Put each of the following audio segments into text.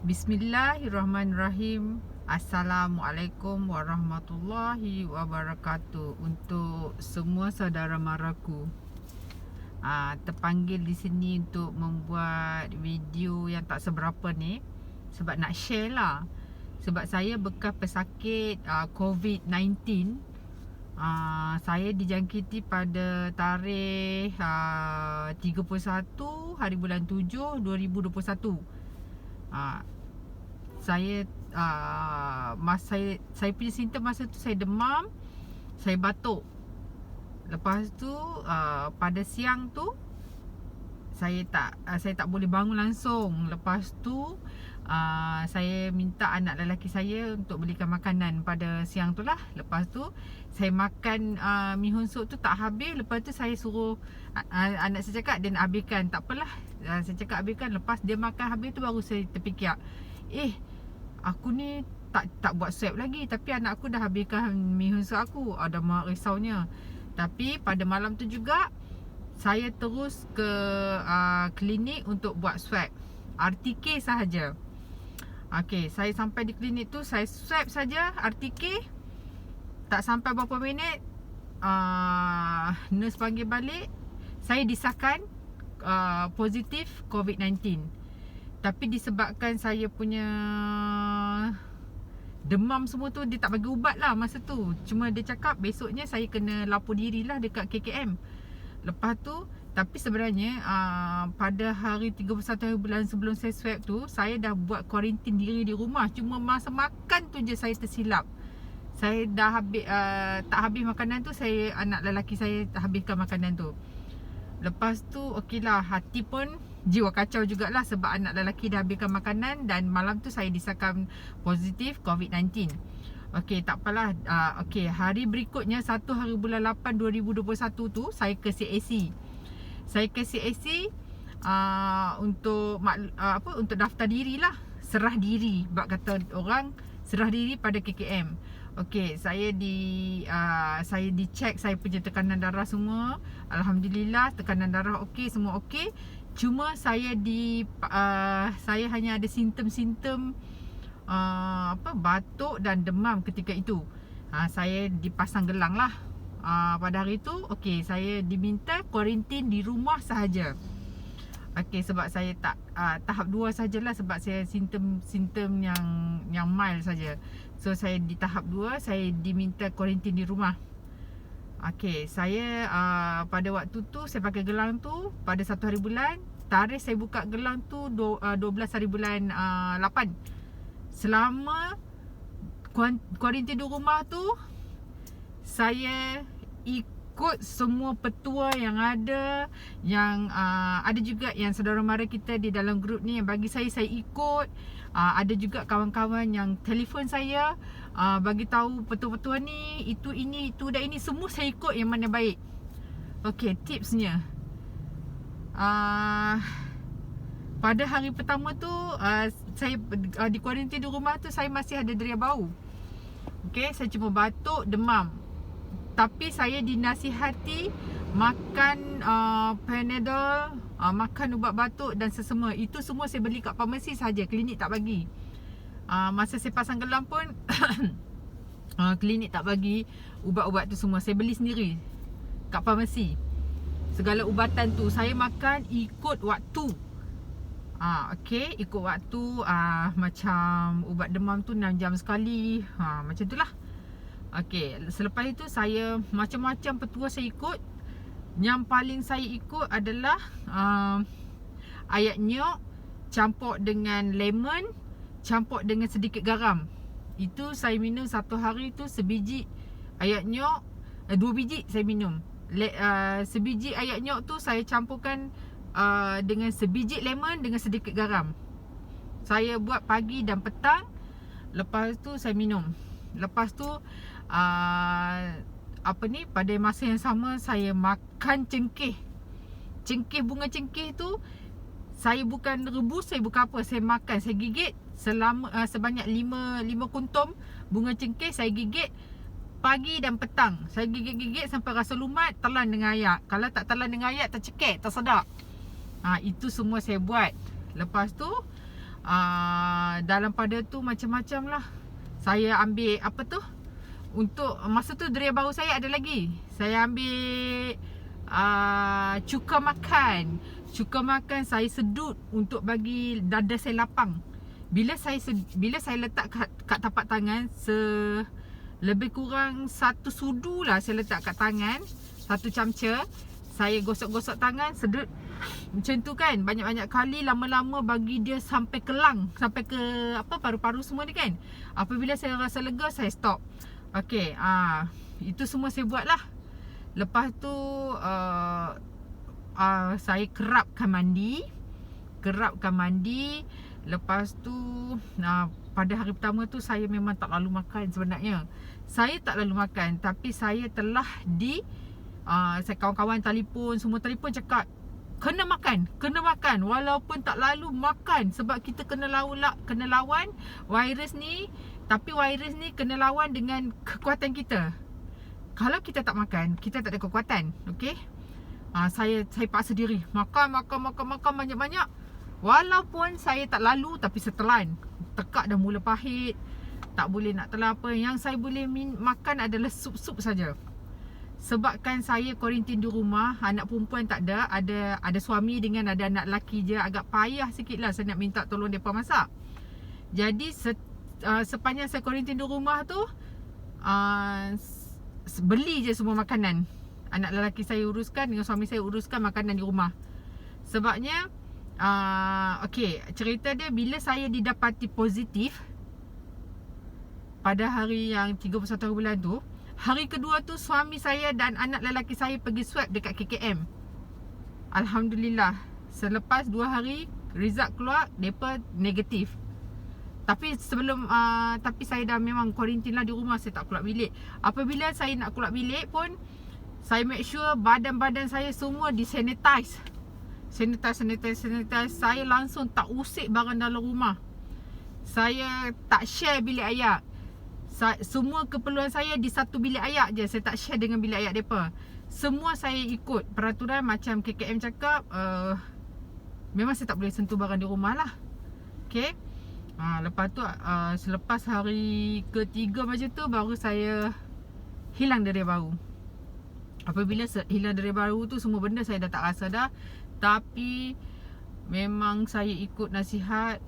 Bismillahirrahmanirrahim. Assalamualaikum warahmatullahi wabarakatuh. Untuk semua saudara maraku, terpanggil di sini untuk membuat video yang tak seberapa ni, sebab nak share lah. Sebab saya bekas pesakit COVID-19. Saya dijangkiti pada tarikh 31 hari bulan 7 2021. Saya saya punya simptom masa tu, saya demam, saya batuk. Lepas tu pada siang tu saya tak boleh bangun langsung. Lepas tu saya minta anak lelaki saya untuk belikan makanan pada siang tu lah. Lepas tu saya makan mi honsuk tu tak habis. Lepas tu saya suruh anak saya cakap dia nak habiskan. Tak apalah, saya cakap habiskan. Lepas dia makan habis tu baru saya terfikir, aku ni tak buat swab lagi, tapi anak aku dah habiskan mi honsuk aku. Ada mak risaunya. Tapi pada malam tu juga saya terus ke klinik untuk buat swab RTK sahaja. Okey, saya sampai di klinik tu, saya swab saja RTK. Tak sampai berapa minit nurse panggil balik, saya disahkan positif COVID-19. Tapi disebabkan saya punya demam semua tu, dia tak bagi ubat lah masa tu. Cuma dia cakap besoknya saya kena lapor diri lah dekat KKM. Lepas tu, tapi sebenarnya pada hari 31 hari bulan sebelum saya swab tu, saya dah buat kuarantin diri di rumah. Cuma masa makan tu je saya tersilap. Saya dah tak habis makanan tu, anak lelaki saya habiskan makanan tu. Lepas tu okeylah, hati pun jiwa kacau jugalah sebab anak lelaki dah habiskan makanan. Dan malam tu saya disahkan positif COVID-19. Okey, tak apalah. Okey, hari berikutnya 1 hari bulan 8 2021 tu saya ke CAC. Saya ke CAC untuk untuk daftar dirilah, serah diri, bab kata orang, serah diri pada KKM. Okey, saya dicek saya punya tekanan darah semua. Alhamdulillah, tekanan darah okey, semua okey. Cuma saya hanya ada simptom-simptom batuk dan demam ketika itu. Saya dipasang gelang lah. Pada hari itu okey, saya diminta kuarantin di rumah sahaja. Okey, sebab saya tak tahap 2 sajalah, sebab saya simptom yang mild saja. So saya di tahap 2, saya diminta kuarantin di rumah. Okey, saya pada waktu tu saya pakai gelang tu pada 1 hari bulan. Tarikh saya buka gelang tu 12 hari bulan 8. Selama kuarantin di rumah tu, saya ikut semua petua yang ada. Yang ada juga yang saudara mara kita di dalam grup ni yang bagi saya ikut. Ada juga kawan-kawan yang telefon saya bagi tahu petua-petua ni, itu dan ini, semua saya ikut yang mana baik. Okey, tipsnya, pada hari pertama tu saya di kuarantin di rumah tu, saya masih ada deria bau. Okey, saya cuma batuk, demam. Tapi saya dinasihati makan Panadol, makan ubat batuk dan sesama. Itu semua saya beli kat farmasi saja, klinik tak bagi. Masa saya pasang gelang pun klinik tak bagi ubat-ubat tu semua. Saya beli sendiri kat farmasi. Segala ubatan tu saya makan ikut waktu. Okey, ikut waktu. Macam ubat demam tu 6 jam sekali. Macam tu lah. Okey, selepas itu saya macam-macam petua saya ikut. Yang paling saya ikut adalah ayak nyok campur dengan lemon, campur dengan sedikit garam. Itu saya minum satu hari tu sebiji ayak nyok, 2 biji saya minum. Sebiji ayak nyok tu saya campurkan dengan sebiji lemon dengan sedikit garam. Saya buat pagi dan petang. Lepas tu saya minum. Lepas tu pada masa yang sama saya makan cengkeh. Bunga cengkeh tu saya bukan rebus, saya bukan apa, saya makan, saya gigit sebanyak 5 kuntum bunga cengkeh saya gigit pagi dan petang. Saya gigit sampai rasa lumat, telan dengan ayak. Kalau tak telan dengan ayak, tercekik, tersedak. Itu semua saya buat. Lepas tu dalam pada tu macam-macam lah. Saya ambil apa tu, untuk masa tu deria baru saya ada lagi. Saya ambil cuka makan. Cuka makan saya sedut untuk bagi dada saya lapang. Bila saya letak kat tapak tangan, lebih kurang 1 sudu lah saya letak kat tangan, 1 camca. Saya gosok-gosok tangan, sedut macam tu kan, banyak-banyak kali. Lama-lama bagi dia sampai ke lung, sampai ke paru-paru semua ni kan. Apabila saya rasa lega, saya stop. Okey, itu semua saya buat lah. Lepas tu saya kerapkan mandi. Lepas tu pada hari pertama tu saya memang tak lalu makan sebenarnya. Saya tak lalu makan, tapi saya telah saya kawan-kawan telefon, semua telefon cakap kena makan walaupun tak lalu makan, sebab kita kena lawan virus ni. Tapi virus ni kena lawan dengan kekuatan kita. Kalau kita tak makan, kita tak ada kekuatan. Okey. Saya paksa diri makan banyak-banyak. Walaupun saya tak lalu, tapi setelan. Tekak dah mula pahit, tak boleh nak telan apa. Yang saya boleh makan adalah sup-sup saja. Sebabkan saya kuarantin di rumah, anak perempuan tak ada. Ada suami dengan ada anak lelaki je. Agak payah sikit lah saya nak minta tolong mereka masak. Jadi sepanjang saya kuarantin di rumah tu, beli je semua makanan. Anak lelaki saya uruskan, dengan suami saya uruskan makanan di rumah. Sebabnya okey, cerita dia, bila saya didapati positif pada hari yang 31 bulan tu, hari kedua tu suami saya dan anak lelaki saya pergi swab dekat KKM. Alhamdulillah, selepas 2 hari result keluar, mereka negatif. Tapi tapi saya dah memang kuarantin lah di rumah, saya tak keluar bilik. Apabila saya nak keluar bilik pun, saya make sure badan-badan saya semua disanitize. Sanitize. Saya langsung tak usik barang dalam rumah. Saya tak share bilik ayak. Semua keperluan saya di satu bilik ayak je. Saya tak share dengan bilik ayak mereka. Semua saya ikut peraturan macam KKM cakap. Memang saya tak boleh sentuh barang di rumah lah. Okay. Lepas tu selepas hari ketiga macam tu, baru saya hilang deria baru. Apabila hilang deria baru tu, semua benda saya dah tak rasa dah. Tapi memang saya ikut nasihat,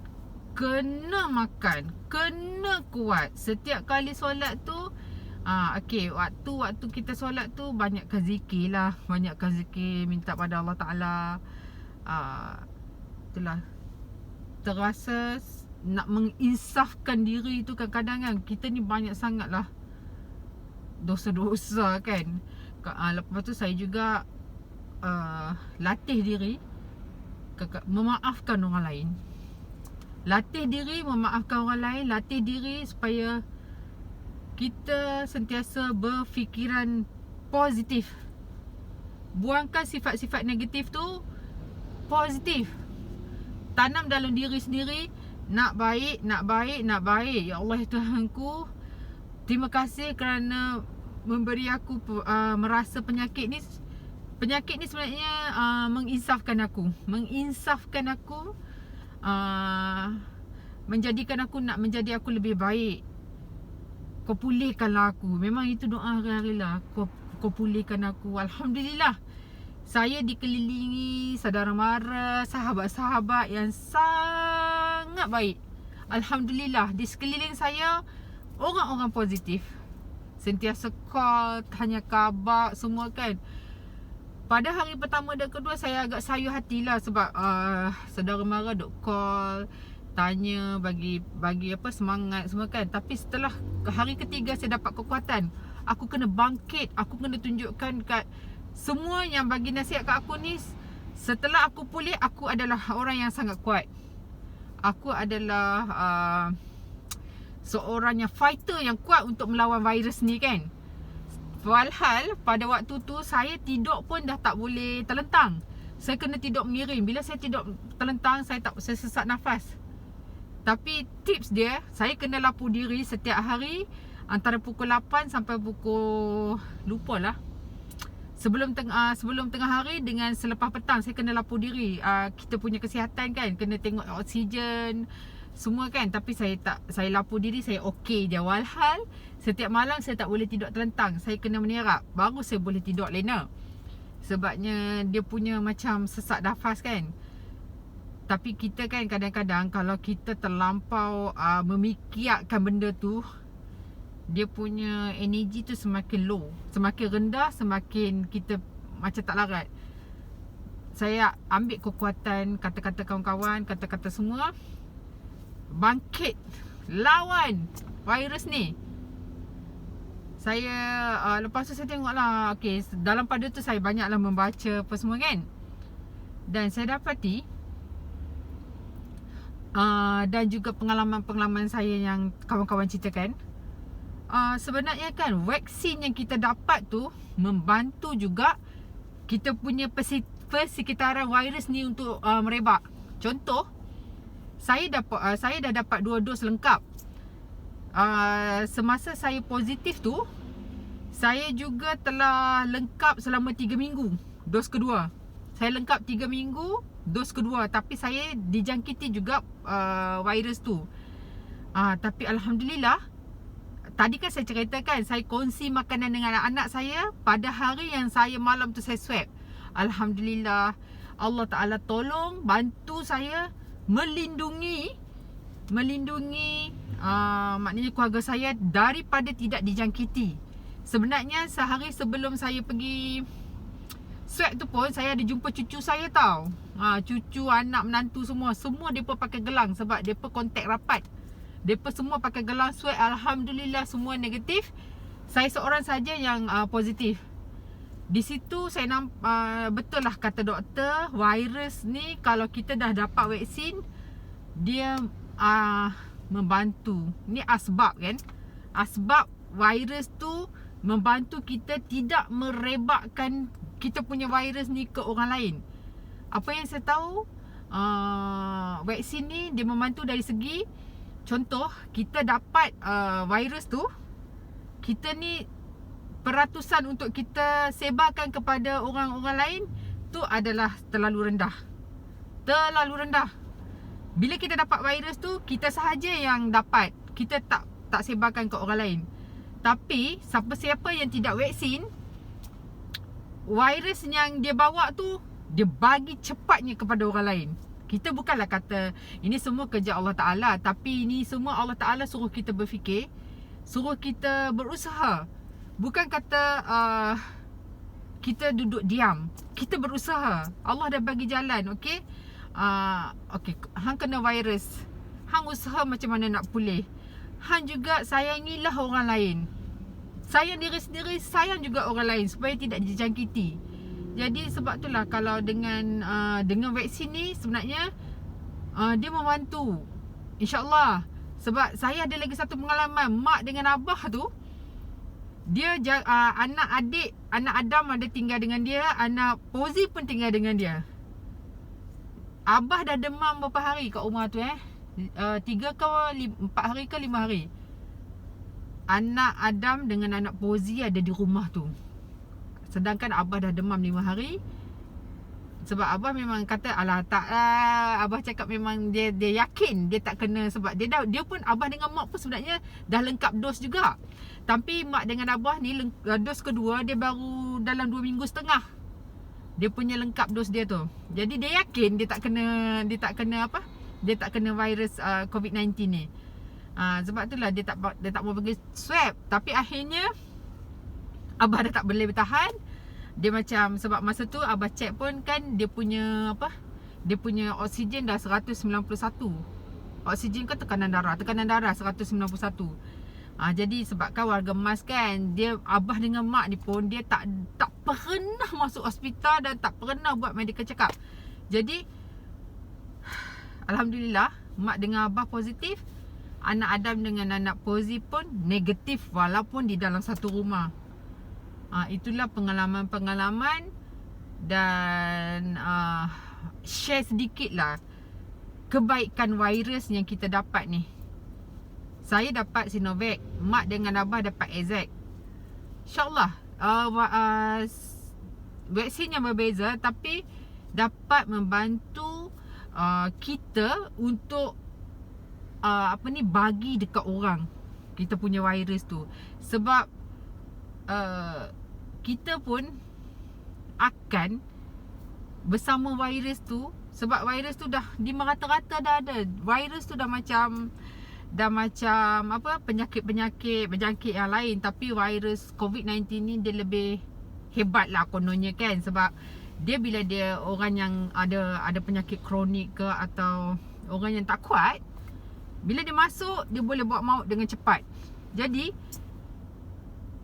kena makan, kena kuat. Setiap kali solat tu okey, waktu kita solat tu banyakkan zikir lah. Banyakkan zikir, minta pada Allah Ta'ala. Itulah, terasa nak menginsafkan diri tu kadang-kadang kan. Kita ni banyak sangat lah dosa-dosa kan. Lepas tu saya juga latih diri memaafkan orang lain. Latih diri memaafkan orang lain. Latih diri supaya kita sentiasa berfikiran positif. Buangkan sifat-sifat negatif tu positif. Tanam dalam diri sendiri, nak baik. Ya Allah Tuhanku, terima kasih kerana memberi aku merasa penyakit ni sebenarnya menginsafkan aku. Menjadikan aku nak menjadi aku lebih baik. Kau pulihkanlah aku. Memang itu doa hari-hari lah. Kau pulihkan aku. Alhamdulillah, saya dikelilingi saudara mara, sahabat-sahabat yang sangat baik. Alhamdulillah, di sekeliling saya orang-orang positif. Sentiasa call, tanya khabar semua kan. Pada hari pertama dan kedua saya agak sayur hatilah sebab saudara mara duk call, tanya, bagi apa, semangat semua kan. Tapi setelah hari ketiga saya dapat kekuatan. Aku kena bangkit. Aku kena tunjukkan kat semua yang bagi nasihat kat aku ni, setelah aku pulih, aku adalah orang yang sangat kuat. Aku adalah seorang yang fighter yang kuat untuk melawan virus ni kan. Walhal pada waktu tu saya tidur pun dah tak boleh terlentang. Saya kena tidur mengiring. Bila saya tidur terlentang, saya sesak nafas. Tapi tips dia, saya kena lapu diri setiap hari antara pukul 8 sampai pukul, lupalah, sebelum tengah hari dengan selepas petang saya kena lapu diri. Kita punya kesihatan kan, kena tengok oksigen, semua kan. Tapi saya lapor diri saya okey je. Walhal setiap malam saya tak boleh tidur terlentang. Saya kena menerap baru saya boleh tidur lena. Sebabnya dia punya macam sesak nafas kan. Tapi kita kan kadang-kadang kalau kita terlampau memikirkan benda tu, dia punya energi tu semakin low. Semakin rendah, semakin kita macam tak larat. Saya ambil kekuatan kata-kata kawan-kawan, kata-kata semua, bangkit, lawan virus ni. Saya lepas tu saya tengoklah, okay, dalam pada tu saya banyaklah membaca apa semua kan. Dan saya dapati dan juga pengalaman-pengalaman saya yang kawan-kawan ceritakan, sebenarnya kan vaksin yang kita dapat tu membantu juga kita punya persekitaran virus ni untuk merebak. Contoh, saya dah dapat 2 dos lengkap. Semasa saya positif tu, saya juga telah lengkap selama 3 minggu dos kedua. Saya lengkap 3 minggu dos kedua. Tapi saya dijangkiti juga virus tu. Tapi Alhamdulillah, tadi kan saya ceritakan saya kongsi makanan dengan anak-anak saya. Pada hari yang saya malam tu saya swab, Alhamdulillah, Allah Ta'ala tolong, bantu saya melindungi maknanya keluarga saya daripada tidak dijangkiti. Sebenarnya sehari sebelum saya pergi swab tu pun, saya ada jumpa cucu saya tau. Cucu, anak, menantu semua mereka pakai gelang sebab mereka kontak rapat. Mereka semua pakai gelang swab. Alhamdulillah semua negatif. Saya seorang saja yang positif. Di situ saya nampak betul lah kata doktor, virus ni kalau kita dah dapat vaksin, dia membantu. Ni asbab kan. Asbab virus tu membantu kita tidak merebakkan kita punya virus ni ke orang lain. Apa yang saya tahu, vaksin ni dia membantu dari segi, contoh, kita dapat virus tu, kita ni peratusan untuk kita sebarkan kepada orang-orang lain tu adalah terlalu rendah. Terlalu rendah. Bila kita dapat virus tu, kita sahaja yang dapat. Kita tak sebarkan ke orang lain. Tapi siapa-siapa yang tidak vaksin, virus yang dia bawa tu dia bagi cepatnya kepada orang lain. Kita bukanlah kata ini semua kerja Allah Ta'ala, tapi ini semua Allah Ta'ala suruh kita berfikir, suruh kita berusaha. Bukan kata kita duduk diam. Kita berusaha. Allah dah bagi jalan, okey? Okey, hang kena virus, hang usaha macam mana nak pulih. Hang juga sayangilah orang lain. Sayang diri sendiri, sayang juga orang lain supaya tidak dijangkiti. Jadi sebab itulah kalau dengan vaksin ni sebenarnya dia membantu. InsyaAllah. Sebab saya ada lagi satu pengalaman. Mak dengan abah tu, dia anak adik, anak Adam ada tinggal dengan dia, anak Pozi pun tinggal dengan dia. Abah dah demam berapa hari kat rumah tu 3 ke 4 hari ke 5 hari. Anak Adam dengan anak Pozi ada di rumah tu. Sedangkan abah dah demam 5 hari. Sebab abah memang kata, alah tak lah. Abah cakap memang dia yakin dia tak kena. Sebab dia pun, abah dengan mak pun sebenarnya dah lengkap dos juga. Tapi mak dengan abah ni dos kedua dia baru dalam 2 minggu setengah. Dia punya lengkap dos dia tu. Jadi dia yakin dia tak kena virus COVID-19 ni. Sebab itulah dia tak mau pergi swab. Tapi akhirnya abah dah tak boleh bertahan. Dia macam, sebab masa tu abah check pun kan, dia punya oksigen dah 191. Oksigen ke tekanan darah 191. Jadi sebabkan warga emas kan, abah dengan mak ni pun dia tak pernah masuk hospital dan tak pernah buat medical check up. Jadi Alhamdulillah, mak dengan abah positif, anak Adam dengan anak Pozi pun negatif walaupun di dalam satu rumah. Itulah pengalaman-pengalaman dan share sedikit lah kebaikan virus yang kita dapat ni. Saya dapat Sinovac, mak dengan abah dapat AZ. InsyaAllah vaksin yang berbeza tapi dapat membantu kita untuk bagi dekat orang kita punya virus tu. Sebab kita pun akan bersama virus tu. Sebab virus tu dah di merata-rata dah ada. Virus tu dah macam penyakit-penyakit berjangkit yang lain. Tapi virus COVID-19 ni dia lebih hebat lah kononnya kan. Sebab dia bila dia orang yang ada penyakit kronik ke atau orang yang tak kuat, bila dia masuk, dia boleh buat maut dengan cepat. Jadi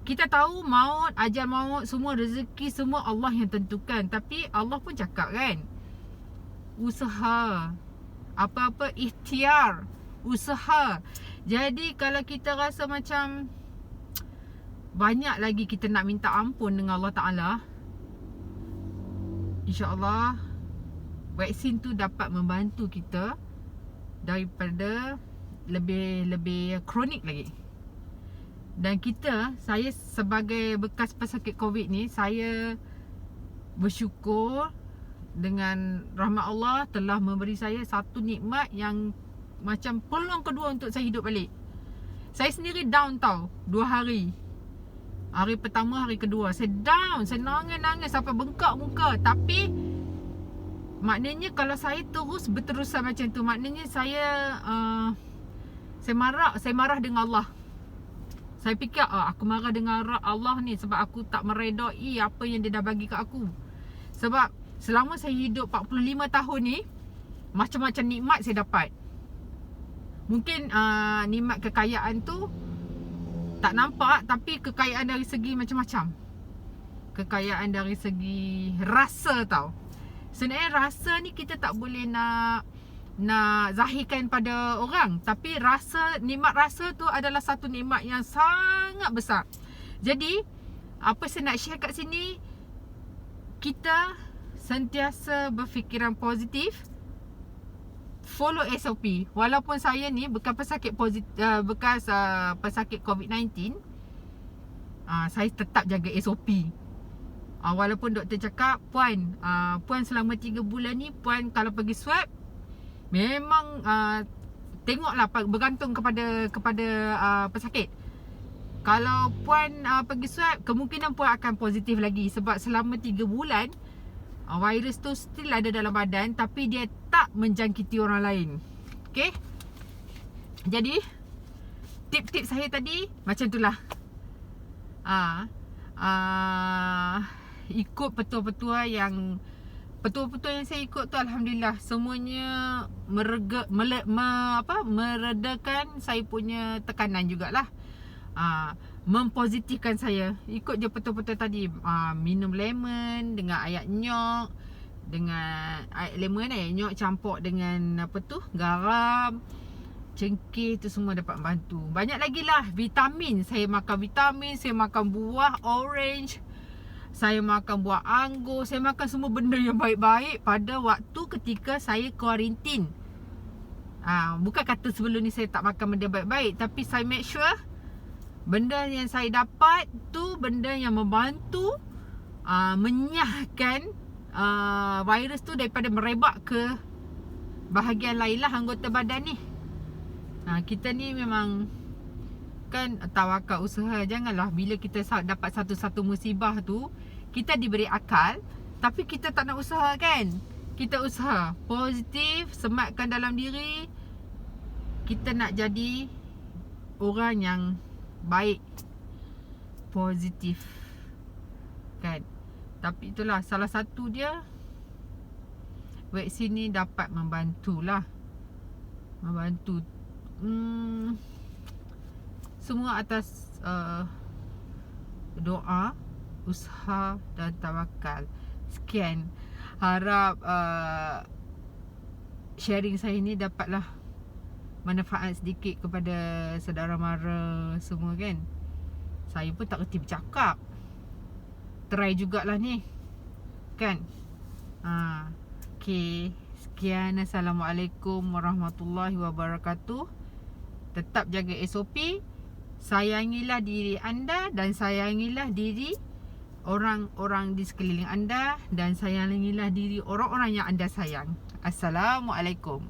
kita tahu maut, ajal maut, semua rezeki, semua Allah yang tentukan. Tapi Allah pun cakap kan, usaha, apa-apa ikhtiar, usaha. Jadi kalau kita rasa macam banyak lagi kita nak minta ampun dengan Allah Ta'ala, InsyaAllah vaksin tu dapat membantu kita daripada lebih kronik lagi. Dan saya sebagai bekas pesakit COVID ni, saya bersyukur dengan rahmat Allah telah memberi saya satu nikmat yang macam peluang kedua untuk saya hidup balik. Saya sendiri down tau 2 hari. Hari pertama, hari kedua saya down, saya nangis sampai bengkak muka. Tapi maknanya kalau saya terus berterusan macam tu, maknanya saya marah dengan Allah. Saya fikir aku marah dengan Allah ni sebab aku tak meredai apa yang dia dah bagi kat aku. Sebab selama saya hidup 45 tahun ni, macam-macam nikmat saya dapat. Mungkin nikmat kekayaan tu tak nampak, tapi kekayaan dari segi macam-macam. Kekayaan dari segi rasa tau. Sebenarnya rasa ni kita tak boleh nak zahirkan pada orang. Tapi nikmat rasa tu adalah satu nikmat yang sangat besar. Jadi apa saya nak share kat sini, kita sentiasa berfikiran positif, follow SOP. Walaupun saya ni bekas pesakit pesakit COVID-19, saya tetap jaga SOP. Walaupun doktor cakap, Puan selama 3 bulan ni, Puan kalau pergi swab, memang tengoklah, bergantung kepada pesakit. Kalau Puan pergi swab, kemungkinan Puan akan positif lagi. Sebab selama 3 bulan virus tu still ada dalam badan, tapi dia tak menjangkiti orang lain. Okay. Jadi tip-tip saya tadi macam itulah. Ikut petua-petua yang saya ikut tu, alhamdulillah semuanya meredakan saya punya tekanan jugalah. Mempositifkan saya. Ikut je petua-petua tadi. Minum lemon dengan air nyok, dengan air lemon, air nyok campur dengan garam, cengkeh, tu semua dapat membantu. Banyak lagi lah vitamin. Saya makan vitamin, saya makan buah orange, saya makan buah anggur, saya makan semua benda yang baik-baik pada waktu ketika saya kuarantin. Bukan kata sebelum ni saya tak makan benda baik-baik, tapi saya make sure benda yang saya dapat tu benda yang membantu menyahkan virus tu daripada merebak ke bahagian lain lah anggota badan ni. Kita ni memang kan tawakal usaha. Janganlah bila kita dapat satu-satu musibah tu, kita diberi akal tapi kita tak nak usaha kan. Kita usaha positif, sematkan dalam diri. Kita nak jadi orang yang baik, positif kan. Tapi itulah salah satu dia, vaksin ni dapat membantulah. Membantu semua atas doa, usaha dan tawakal. Sekian. Harap sharing saya ni dapatlah manfaat sedikit kepada saudara mara semua kan. Saya pun tak kerti bercakap. Try jugalah ni kan. Okay. Sekian. Assalamualaikum warahmatullahi wabarakatuh. Tetap jaga SOP. Sayangilah diri anda dan sayangilah diri orang-orang di sekeliling anda, dan sayangilah diri orang-orang yang anda sayang. Assalamualaikum.